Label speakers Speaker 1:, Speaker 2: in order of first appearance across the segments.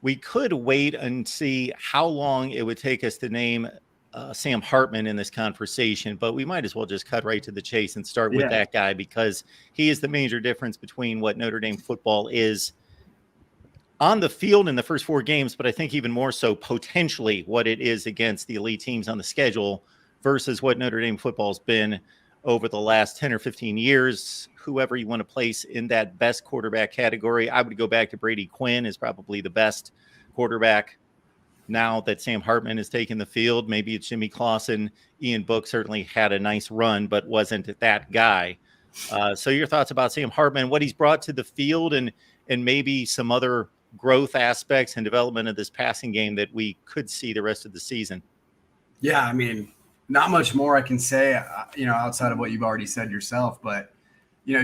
Speaker 1: we could wait and see how long it would take us to name Sam Hartman in this conversation, but we might as well just cut right to the chase and start with that guy, because he is the major difference between what Notre Dame football is on the field in the first 4 games, but I think even more so potentially what it is against the elite teams on the schedule versus what Notre Dame football has been over the last 10 or 15 years. Whoever you want to place in that best quarterback category, I would go back to Brady Quinn is probably the best quarterback now that Sam Hartman has taken the field. Maybe it's Jimmy Clausen. Ian Book certainly had a nice run, but wasn't that guy. So your thoughts about Sam Hartman, what he's brought to the field, and maybe some other growth aspects and development of this passing game that we could see the rest of the season?
Speaker 2: Yeah, I mean, not much more I can say, outside of what you've already said yourself, but,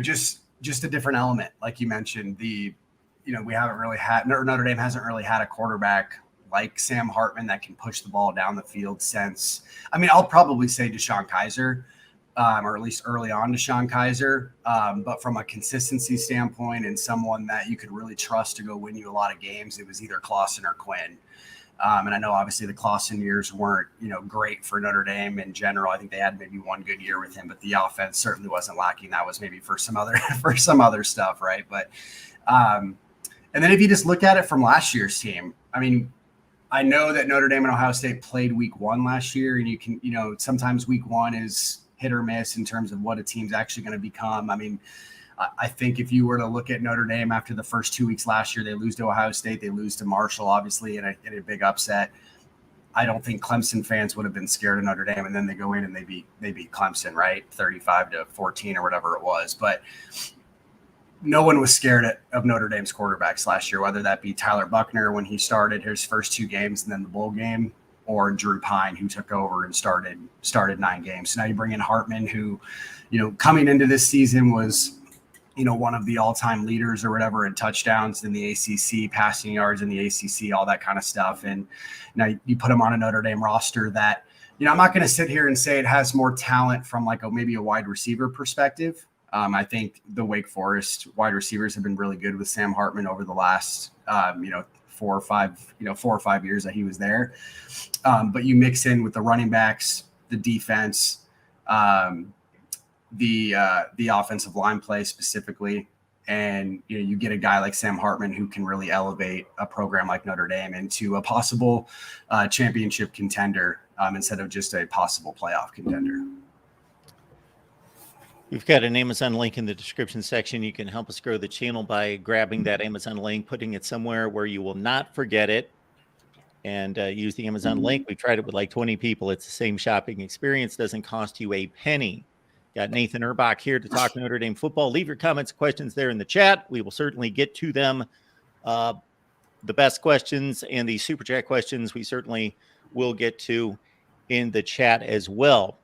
Speaker 2: just a different element. Like you mentioned, we haven't really had, Notre Dame hasn't really had a quarterback like Sam Hartman that can push the ball down the field since, I'll probably say Deshaun Kaiser, or at least early on Deshaun Kaiser. But from a consistency standpoint and someone that you could really trust to go win you a lot of games, it was either Clausen or Quinn. And I know obviously the Clausen years weren't, great for Notre Dame in general. I think they had maybe one good year with him, but the offense certainly wasn't lacking. That was maybe for some other stuff, right? But and then if you just look at it from last year's team, I know that Notre Dame and Ohio State played week 1 last year, and you can, sometimes week 1 is hit or miss in terms of what a team's actually going to become. I think if you were to look at Notre Dame after the first 2 weeks last year, they lose to Ohio State, they lose to Marshall, obviously, in a big upset. I don't think Clemson fans would have been scared of Notre Dame, and then they go in and they beat Clemson, right? 35-14 or whatever it was. But no one was scared of Notre Dame's quarterbacks last year, whether that be Tyler Buchner when he started his first 2 games and then the bowl game, or Drew Pine, who took over and started 9 games. So now you bring in Hartman, who, coming into this season was, one of the all-time leaders or whatever in touchdowns in the ACC, passing yards in the ACC, all that kind of stuff. And now you put him on a Notre Dame roster that, I'm not going to sit here and say it has more talent from like maybe a wide receiver perspective. I think the Wake Forest wide receivers have been really good with Sam Hartman over the last, 4 or 5 years that he was there. But you mix in with the running backs, the defense, the offensive line play specifically, and you get a guy like Sam Hartman who can really elevate a program like Notre Dame into a possible championship contender instead of just a possible playoff contender.
Speaker 1: We've got an Amazon link in the description section. You can help us grow the channel by grabbing that Amazon link, putting it somewhere where you will not forget it, and use the Amazon link. We've tried it with like 20 people. It's the same shopping experience. Doesn't cost you a penny. Got Nathan Erbach here to talk Notre Dame football. Leave your comments, questions there in the chat. We will certainly get to them. The best questions and the Super Chat questions we certainly will get to in the chat as well.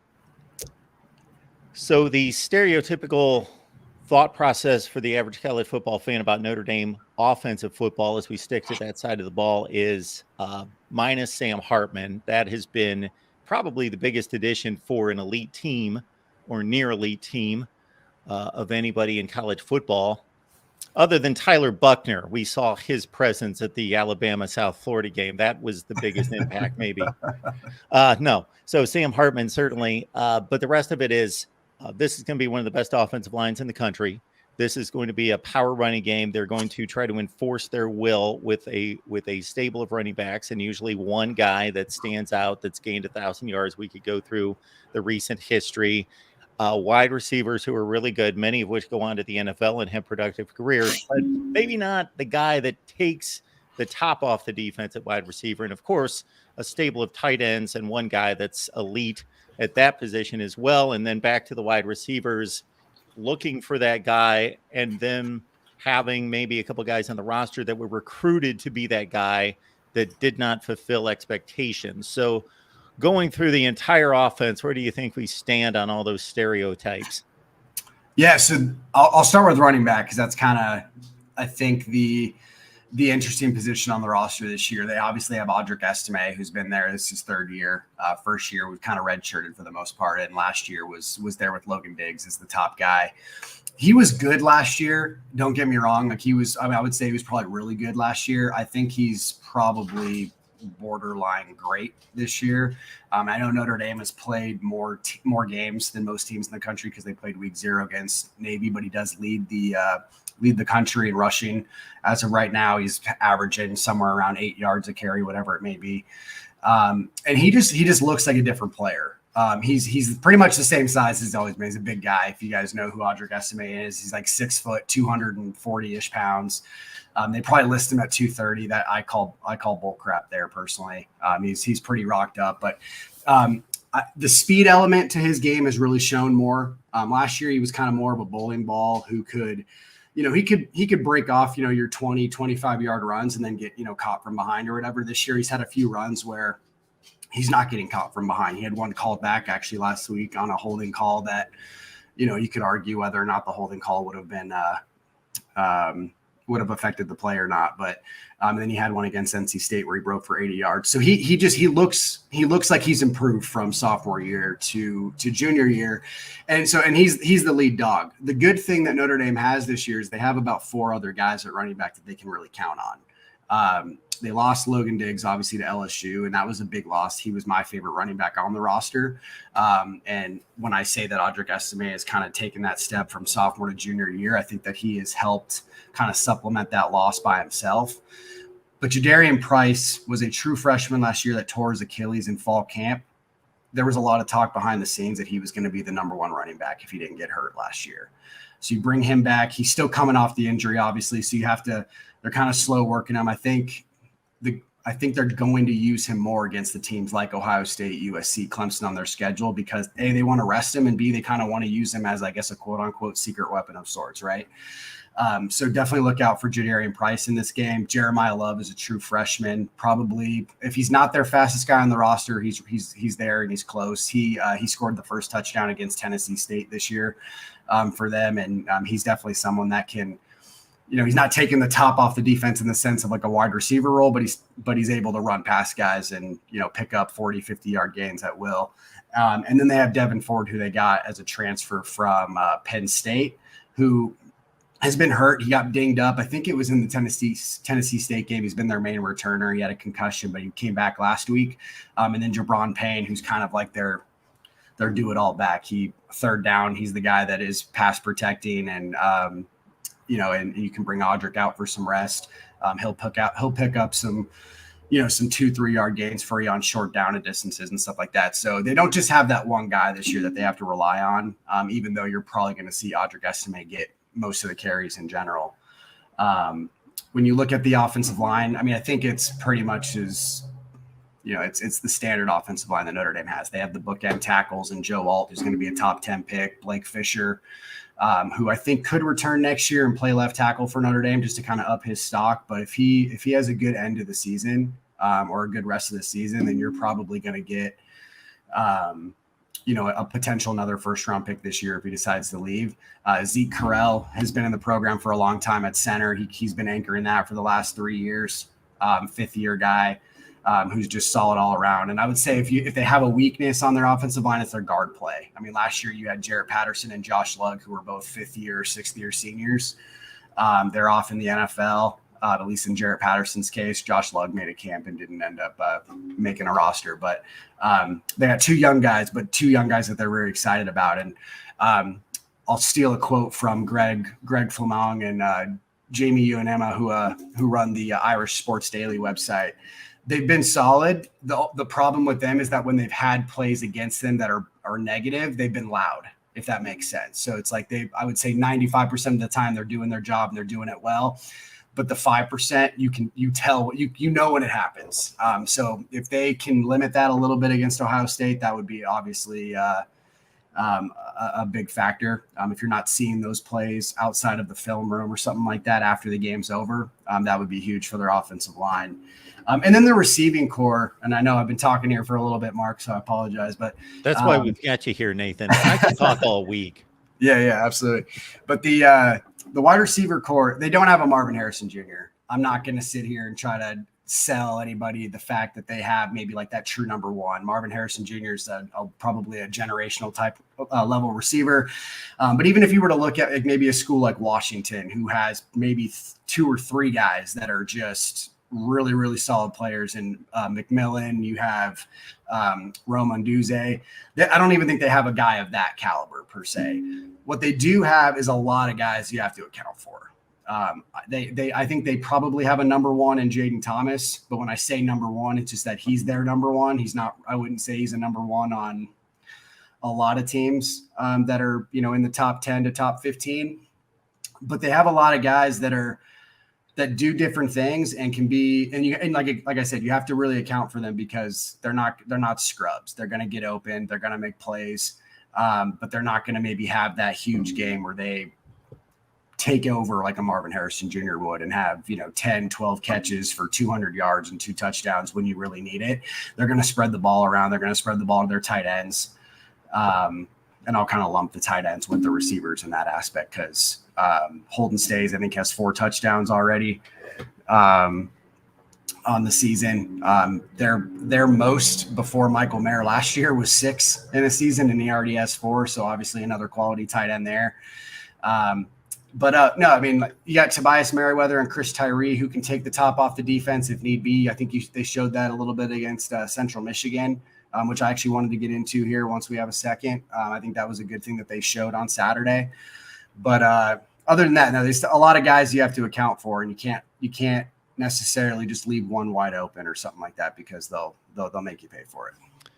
Speaker 1: So the stereotypical thought process for the average college football fan about Notre Dame offensive football, as we stick to that side of the ball, is minus Sam Hartman. That has been probably the biggest addition for an elite team or near elite team of anybody in college football. Other than Tyler Buchner, we saw his presence at the Alabama-South Florida game. That was the biggest impact, maybe. No. So Sam Hartman, certainly. But the rest of it is, this is going to be one of the best offensive lines in the country. This is going to be a power running game. They're going to try to enforce their will with a stable of running backs, and usually one guy that stands out that's gained 1,000 yards. We could go through the recent history. Wide receivers who are really good, many of which go on to the NFL and have productive careers, but maybe not the guy that takes the top off the defense at wide receiver. And of course, a stable of tight ends and one guy that's elite at that position as well. And then back to the wide receivers, looking for that guy, and then having maybe a couple guys on the roster that were recruited to be that guy that did not fulfill expectations. So going through the entire offense, where do you think we stand on all those stereotypes?
Speaker 2: Yeah, so I'll start with running back, because that's kind of, I think, the the interesting position on the roster this year. They obviously have Audric Estime, who's been there. This is his third year. First year, we've kind of redshirted for the most part. And last year was there with Logan Diggs as the top guy. He was good last year. Don't get me wrong. Like I would say he was probably really good last year. I think he's probably borderline great this year. I know Notre Dame has played more games than most teams in the country because they played week 0 against Navy, but he does lead the country in rushing. As of right now, he's averaging somewhere around 8 yards a carry, whatever it may be. And he just looks like a different player. He's pretty much the same size as he's always been. He's a big guy. If you guys know who Audric Estime is, he's like 6 foot, 240-ish pounds. They probably list him at 230. That I call bull crap there personally. He's pretty rocked up, but the speed element to his game has really shown more. Last year he was kind of more of a bowling ball who could, he could break off, your 20, 25 yard runs and then get, caught from behind or whatever. This year he's had a few runs where he's not getting caught from behind. He had one called back actually last week on a holding call that, you could argue whether or not the holding call would have been, would have affected the play or not. But and then he had one against NC State where he broke for 80 yards. So he looks like he's improved from sophomore year to junior year. And he's the lead dog. The good thing that Notre Dame has this year is they have about 4 other guys at running back that they can really count on. They lost Logan Diggs, obviously, to LSU, and that was a big loss. He was my favorite running back on the roster. And when I say that Audric Estime has kind of taken that step from sophomore to junior year, I think that he has helped kind of supplement that loss by himself. But Jadarian Price was a true freshman last year that tore his Achilles in fall camp. There was a lot of talk behind the scenes that he was going to be the number 1 running back if he didn't get hurt last year. So you bring him back. He's still coming off the injury, obviously, so they're kind of slow working him. I think they're going to use him more against the teams like Ohio State, USC, Clemson on their schedule because A, they want to rest him, and B, they kind of want to use him as, I guess, a quote unquote secret weapon of sorts, right? So definitely look out for Jadarian Price in this game. Jeremiah Love is a true freshman. Probably, if he's not their fastest guy on the roster, he's there and he's close. He scored the first touchdown against Tennessee State this year for them, and he's definitely someone that can. He's not taking the top off the defense in the sense of like a wide receiver role, but he's able to run past guys and, pick up 40, 50-yard gains at will. And then they have Devin Ford, who they got as a transfer from Penn State, who has been hurt. He got dinged up. I think it was in the Tennessee State game. He's been their main returner. He had a concussion, but he came back last week. And then Jabron Payne, who's kind of like their do-it-all back. Third down, he's the guy that is pass protecting and and you can bring Audric out for some rest. He'll pick up some 2-3 yard gains for you on short down and distances and stuff like that. So they don't just have that one guy this year that they have to rely on, even though you're probably going to see Audric Estime get most of the carries in general. When you look at the offensive line, I think it's pretty much it's the standard offensive line that Notre Dame has. They have the bookend tackles and Joe Alt, who's going to be a top 10 pick, Blake Fisher, who I think could return next year and play left tackle for Notre Dame just to kind of up his stock. But if he has a good end of the season or a good rest of the season, then you're probably going to get, a potential another first-round pick this year if he decides to leave. Zeke Correll has been in the program for a long time at center. He's been anchoring that for the last 3 years, fifth-year guy. Who's just solid all around. And I would say if they have a weakness on their offensive line, it's their guard play. Last year you had Jarrett Patterson and Josh Lugg, who were both 5th-year, 6th-year seniors. They're off in the NFL, at least in Jarrett Patterson's case. Josh Lugg made a camp and didn't end up making a roster. But they got 2 young guys that they're very excited about. And I'll steal a quote from Greg Flamong and Jamie Yu and Emma, who run the Irish Sports Daily website. They've been solid. The problem with them is that when they've had plays against them that are negative, they've been loud, if that makes sense. So it's like I would say 95% of the time they're doing their job and they're doing it well. But the 5%, you tell when it happens. So if they can limit that a little bit against Ohio State, that would be obviously a big factor. If you're not seeing those plays outside of the film room or something like that after the game's over, that would be huge for their offensive line. And then the receiving core, and I know I've been talking here for a little bit, Mark, so I apologize. But
Speaker 1: that's why we've got you here, Nathan. I can talk all week.
Speaker 2: Yeah, absolutely. But the wide receiver core, they don't have a Marvin Harrison Jr. I'm not going to sit here and try to sell anybody the fact that they have maybe like that true number one. Marvin Harrison Jr. is probably a generational type level receiver. But even if you were to look at like maybe a school like Washington, who has maybe 2 or 3 guys that are just really, really solid players, and McMillan, you have Roman Duze. I don't even think they have a guy of that caliber per se. What they do have is a lot of guys you have to account for. I think they probably have a number one in Jaden Thomas, but when I say number one, it's just that he's their number one. He's not, I wouldn't say he's a number one on a lot of teams that are, in the top 10 to top 15, but they have a lot of guys that do different things and can be, and like I said, you have to really account for them because they're not scrubs. They're going to get open. They're going to make plays, but they're not going to maybe have that huge game where they take over like a Marvin Harrison Jr. would and have, 10, 12 catches for 200 yards and 2 touchdowns when you really need it. They're going to spread the ball around. They're going to spread the ball to their tight ends. And I'll kind of lump the tight ends with the receivers in that aspect because Holden Stays, I think, has 4 touchdowns already on the season. Their most before Michael Mayer last year was 6 in a season, and he already has 4. So obviously another quality tight end there. But no, I mean, you got Tobias Merriweather and Chris Tyree who can take the top off the defense if need be. I think they showed that a little bit against Central Michigan, which I actually wanted to get into here once we have a second. I think that was a good thing that they showed on Saturday. But other than that, no, there's a lot of guys you have to account for, and you can't necessarily just leave one wide open or something like that because they'll make you pay for it.